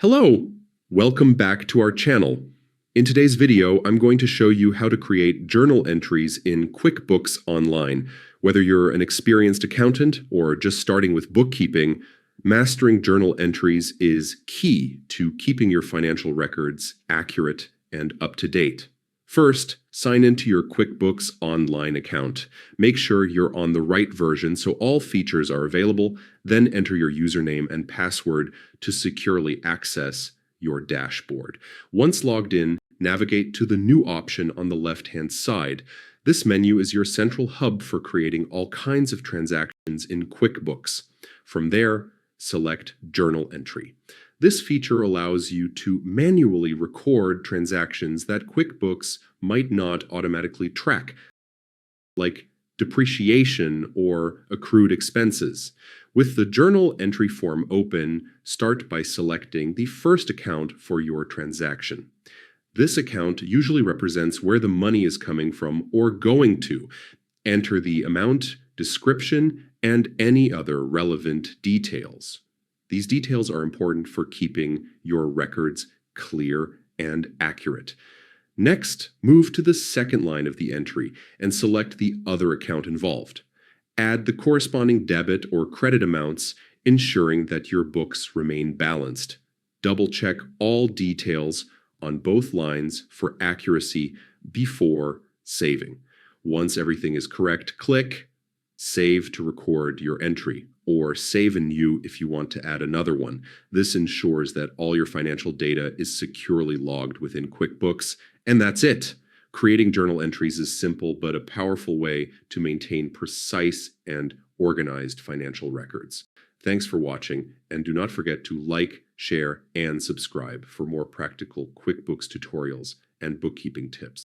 Hello! Welcome back to our channel. In today's video, I'm going to show you how to create journal entries in QuickBooks Online. Whether you're an experienced accountant or just starting with bookkeeping, mastering journal entries is key to keeping your financial records accurate and up to date. First, sign into your QuickBooks Online account. Make sure you're on the right version so all features are available, then enter your username and password to securely access your dashboard. Once logged in, navigate to the new option on the left-hand side. This menu is your central hub for creating all kinds of transactions in QuickBooks. From there, select Journal Entry. This feature allows you to manually record transactions that QuickBooks might not automatically track, like depreciation or accrued expenses. With the journal entry form open, start by selecting the first account for your transaction. This account usually represents where the money is coming from or going to. Enter the amount, description, and any other relevant details. These details are important for keeping your records clear and accurate. Next, move to the second line of the entry and select the other account involved. Add the corresponding debit or credit amounts, ensuring that your books remain balanced. Double-check all details on both lines for accuracy before saving. Once everything is correct, click Save to record your entry, or Save in New if you want to add another one. This ensures that all your financial data is securely logged within QuickBooks, and that's it. Creating journal entries is simple but a powerful way to maintain precise and organized financial records. Thanks for watching, and do not forget to like, share, and subscribe for more practical QuickBooks tutorials and bookkeeping tips.